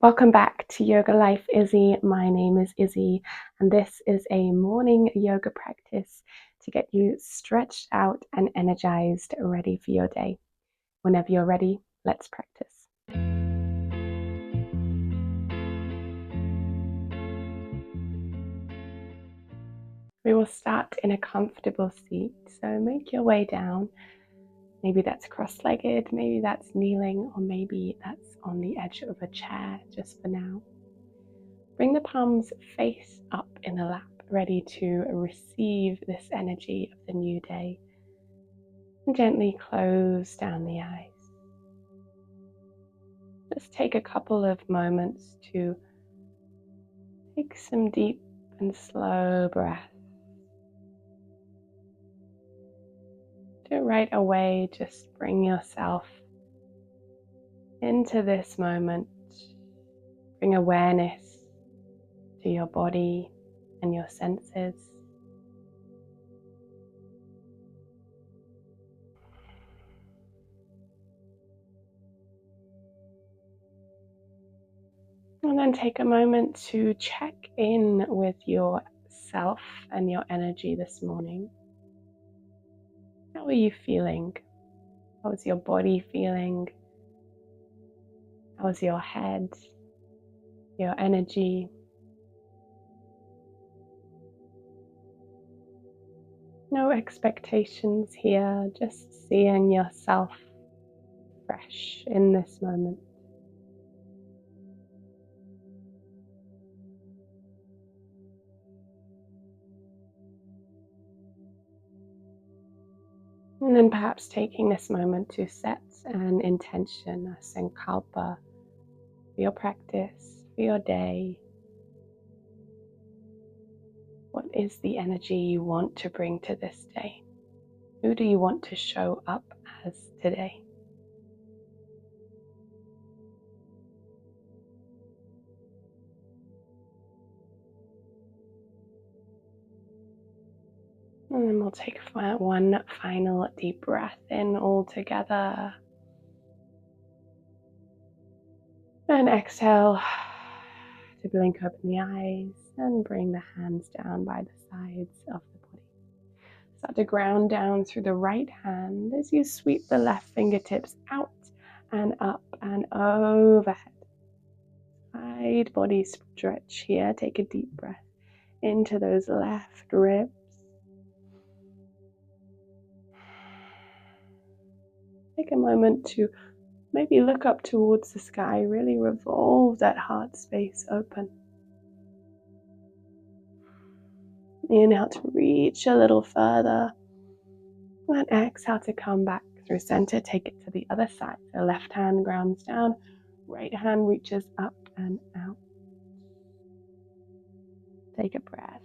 Welcome back to Yoga Life Izzy. My name is Izzy, and this is a morning yoga practice to get you stretched out and energized, ready for your day. Whenever you're ready, let's practice. We will start in a comfortable seat, so make your way down. Maybe that's cross-legged, maybe that's kneeling, or maybe that's on the edge of a chair just for now. Bring the palms face up in the lap, ready to receive this energy of the new day. And gently close down the eyes. Just take a couple of moments to take some deep and slow breaths. Do it right away, just bring yourself into this moment. Bring awareness to your body and your senses. And then take a moment to check in with yourself and your energy this morning. How are you feeling? How is your body feeling? How is your head? Your energy? No expectations here, just seeing yourself fresh in this moment. And then perhaps taking this moment to set an intention, a sankalpa, for your practice, for your day. What is the energy you want to bring to this day? Who do you want to show up as today? And then we'll take one final deep breath in all together. And exhale to blink open the eyes and bring the hands down by the sides of the body. Start to ground down through the right hand as you sweep the left fingertips out and up and overhead. Side body stretch here. Take a deep breath into those left ribs. Take a moment to maybe look up towards the sky, really revolve that heart space open. Inhale to reach a little further. And exhale to come back through center. Take it to the other side. So left hand grounds down, right hand reaches up and out. Take a breath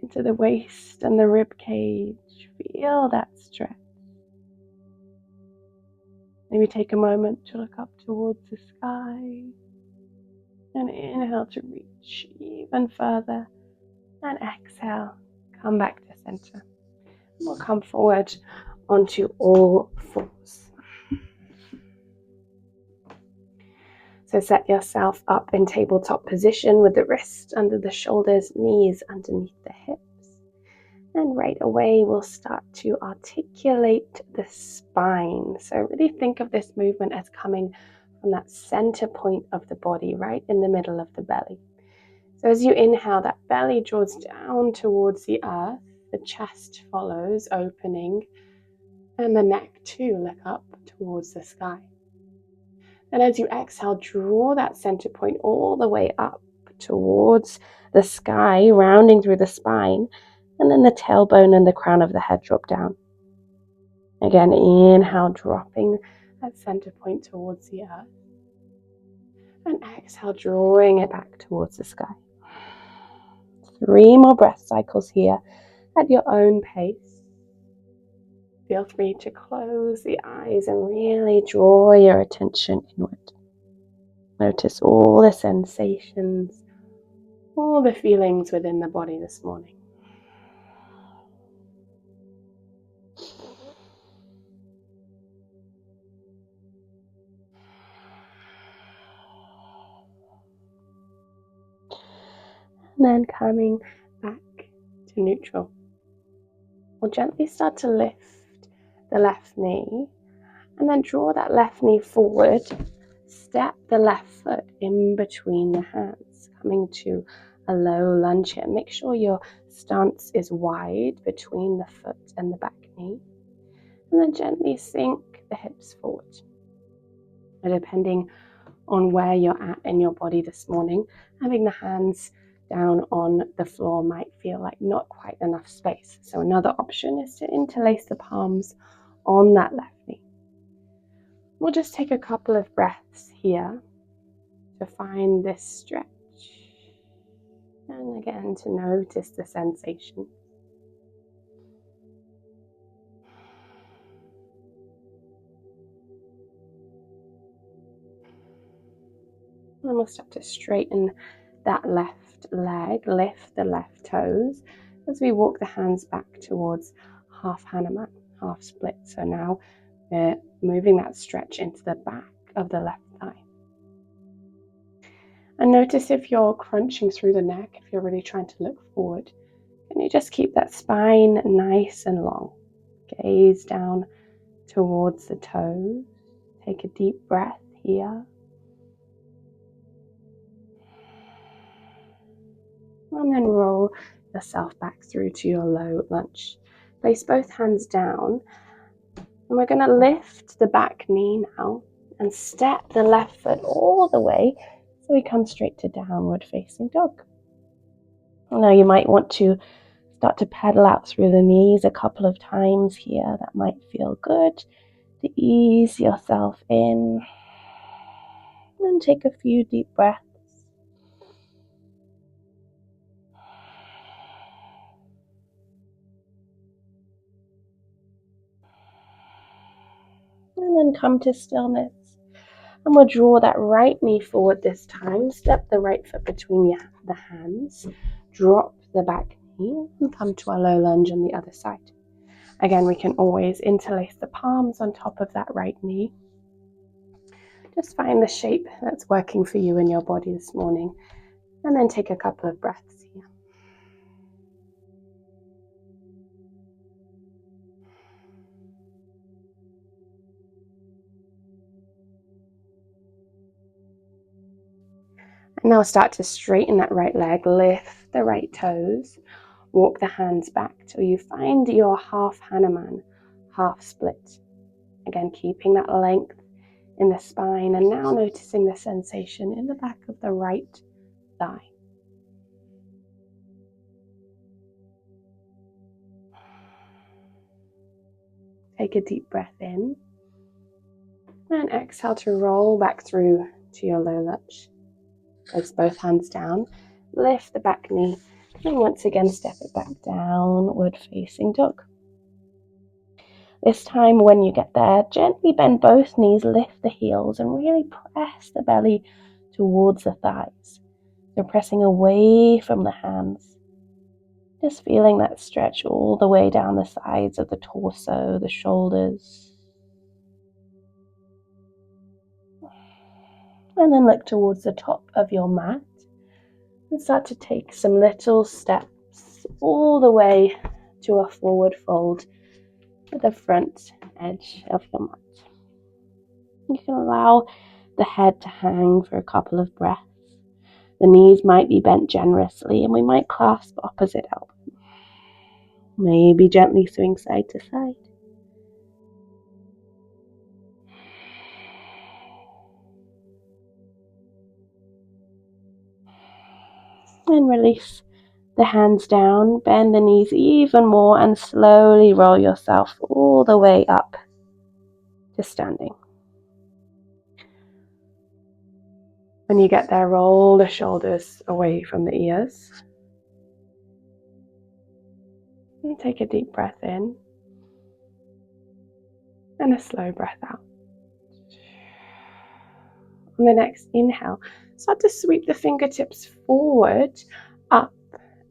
into the waist and the rib cage. Feel that stretch. Maybe take a moment to look up towards the sky. And inhale to reach even further. And exhale, come back to center. And we'll come forward onto all fours. So set yourself up in tabletop position with the wrists under the shoulders, knees underneath the hips. And right away, we'll start to articulate the spine. So really think of this movement as coming from that center point of the body, right in the middle of the belly. So as you inhale, that belly draws down towards the earth, the chest follows, opening, and the neck too, look up towards the sky. And as you exhale, draw that center point all the way up towards the sky, rounding through the spine, and then the tailbone and the crown of the head drop down. Again, inhale, dropping that center point towards the earth. And exhale, drawing it back towards the sky. 3 more breath cycles here at your own pace. Feel free to close the eyes and really draw your attention inward. Notice all the sensations, all the feelings within the body this morning. And then coming back to neutral. We'll gently start to lift the left knee and then draw that left knee forward. Step the left foot in between the hands, coming to a low lunge here. Make sure your stance is wide between the foot and the back knee. And then gently sink the hips forward. And depending on where you're at in your body this morning, having the hands down on the floor might feel like not quite enough space. So another option is to interlace the palms on that left knee. We'll just take a couple of breaths here to find this stretch. And again, to notice the sensation. And we'll start to straighten that left leg, lift the left toes as we walk the hands back towards half Hanuman, half split. So now we're moving that stretch into the back of the left thigh. And notice if you're crunching through the neck, if you're really trying to look forward, can you just keep that spine nice and long? Gaze down towards the toes. Take a deep breath here. And then roll yourself back through to your low lunge. Place both hands down. And we're going to lift the back knee now and step the left foot all the way so we come straight to downward facing dog. Now you might want to start to pedal out through the knees a couple of times here. That might feel good to ease yourself in. And take a few deep breaths. And then come to stillness. And we'll draw that right knee forward this time. Step the right foot between the hands. Drop the back knee and come to our low lunge on the other side. Again, we can always interlace the palms on top of that right knee. Just find the shape that's working for you in your body this morning. And then take a couple of breaths here. And now start to straighten that right leg, lift the right toes, walk the hands back till you find your half Hanuman, half split. Again, keeping that length in the spine and now noticing the sensation in the back of the right thigh. Take a deep breath in and exhale to roll back through to your low lunge. Place both hands down, lift the back knee, and once again step it back, downward facing dog. This time when you get there, gently bend both knees, lift the heels, and really press the belly towards the thighs. So pressing away from the hands. Just feeling that stretch all the way down the sides of the torso, the shoulders. And then look towards the top of your mat and start to take some little steps all the way to a forward fold at the front edge of your mat. You can allow the head to hang for a couple of breaths. The knees might be bent generously and we might clasp opposite elbow. Maybe gently swing side to side. And release the hands down, bend the knees even more and slowly roll yourself all the way up to standing. When you get there, roll the shoulders away from the ears. And take a deep breath in and a slow breath out. On the next inhale, start to sweep the fingertips forward, up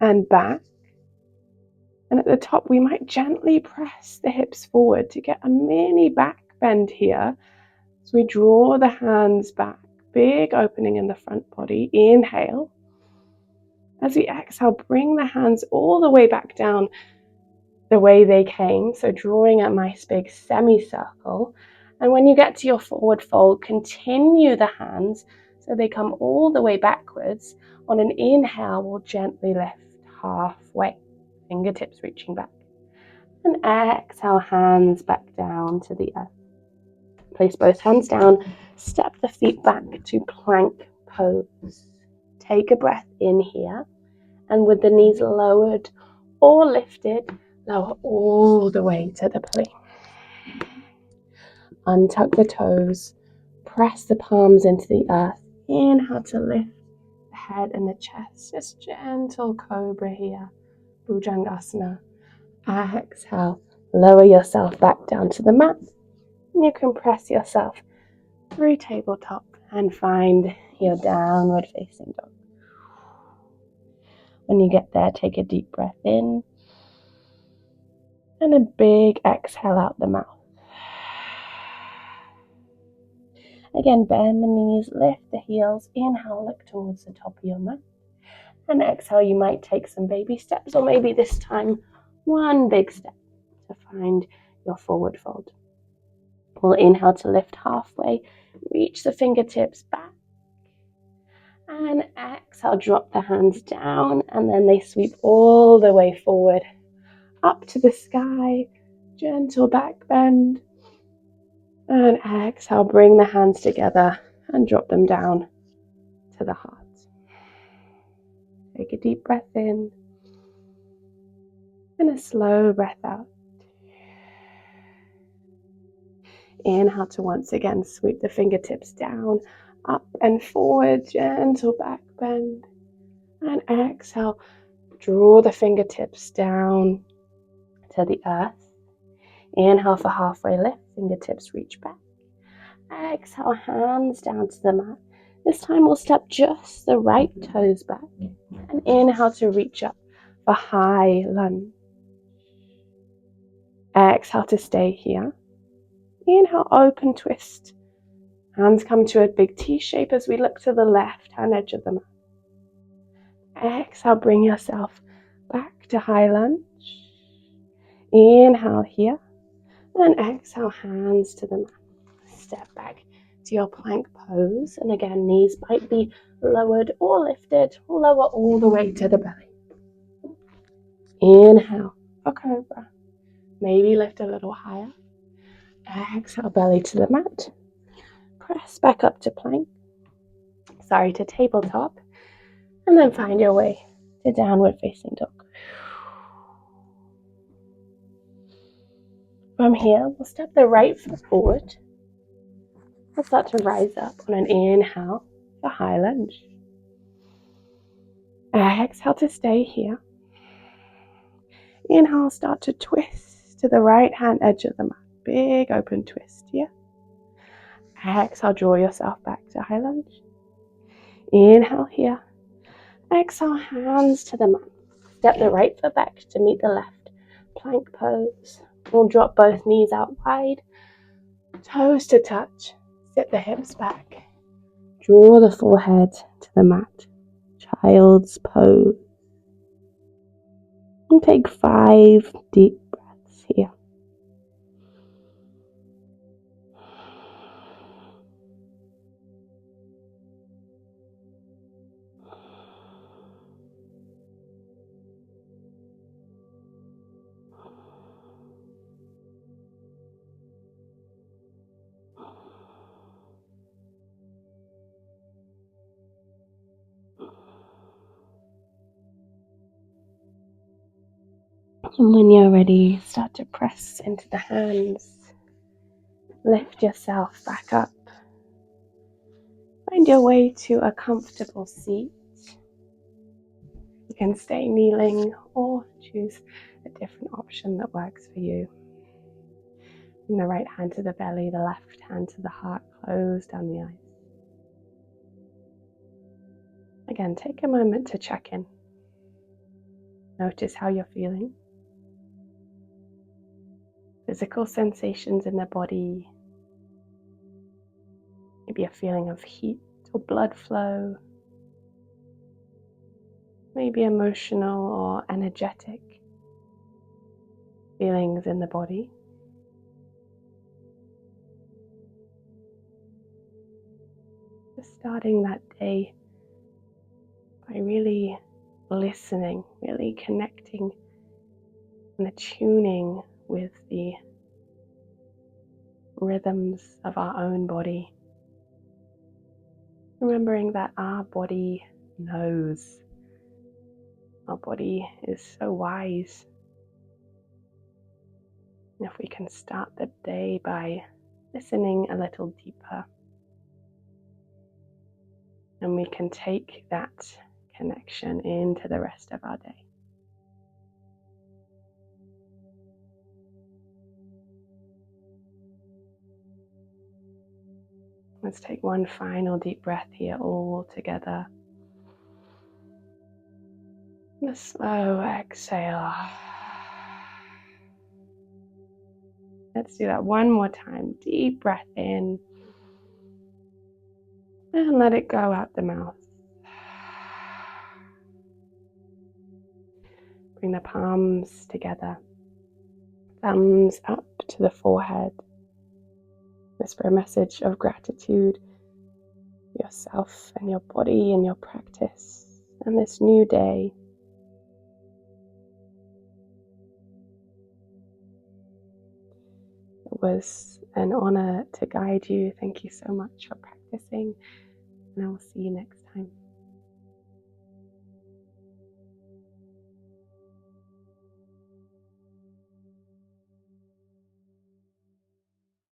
and back. And at the top, we might gently press the hips forward to get a mini back bend here. So we draw the hands back, big opening in the front body. Inhale. As we exhale, bring the hands all the way back down the way they came. So drawing a nice big semicircle. And when you get to your forward fold, continue the hands so they come all the way backwards. On an inhale, we'll gently lift halfway, fingertips reaching back. And exhale, hands back down to the earth. Place both hands down, step the feet back to plank pose. Take a breath in here, and with the knees lowered or lifted, lower all the way to the belly. Untuck the toes, press the palms into the earth. Inhale to lift the head and the chest. Just gentle cobra here, Bhujangasana. Exhale, lower yourself back down to the mat. And you can press yourself through tabletop and find your downward facing dog. When you get there, take a deep breath in and a big exhale out the mouth. Again, bend the knees, lift the heels. Inhale, look towards the top of your mat. And exhale, you might take some baby steps, or maybe this time one big step to find your forward fold. We'll inhale to lift halfway, reach the fingertips back. And exhale, drop the hands down, and then they sweep all the way forward, up to the sky, gentle back bend. And exhale, bring the hands together and drop them down to the heart. Take a deep breath in and a slow breath out. Inhale to once again sweep the fingertips down, up and forward, gentle back bend. And exhale, draw the fingertips down to the earth. Inhale for halfway lift, fingertips reach back. Exhale, hands down to the mat. This time we'll step just the right toes back. And inhale to reach up for high lunge. Exhale to stay here. Inhale, open twist. Hands come to a big T shape as we look to the left hand edge of the mat. Exhale, bring yourself back to high lunge. Inhale here. And exhale, hands to the mat. Step back to your plank pose. And again, knees might be lowered or lifted. Lower all the way to the belly. Inhale for cobra. Maybe lift a little higher. Exhale, belly to the mat. Press back up to plank. To tabletop. And then find your way to downward facing dog. From here, we'll step the right foot forward. We'll start to rise up on an inhale for high lunge. Exhale to stay here. Inhale, start to twist to the right hand edge of the mat. Big open twist here. Exhale, draw yourself back to high lunge. Inhale here. Exhale, hands to the mat. Step the right foot back to meet the left. Plank pose. We'll drop both knees out wide. Toes to touch. Sit the hips back. Draw the forehead to the mat. Child's pose. And take 5 deep breaths here. And when you're ready, start to press into the hands. Lift yourself back up. Find your way to a comfortable seat. You can stay kneeling or choose a different option that works for you. Bring the right hand to the belly, the left hand to the heart. Close down the eyes. Again, take a moment to check in. Notice how you're feeling. Physical sensations in the body. Maybe a feeling of heat or blood flow. maybe emotional or energetic feelings in the body. Just starting that day by really listening, really connecting and attuning with the rhythms of our own body. Remembering that our body knows. Our body is so wise. And if we can start the day by listening a little deeper, and we can take that connection into the rest of our day. Let's take one final deep breath here all together. And a slow exhale. Let's do that one more time. Deep breath in. And let it go out the mouth. Bring the palms together. Thumbs up to the forehead. Whisper a message of gratitude for yourself and your body and your practice and this new day. It was an honor to guide you. Thank you so much for practicing, and I will see you next time.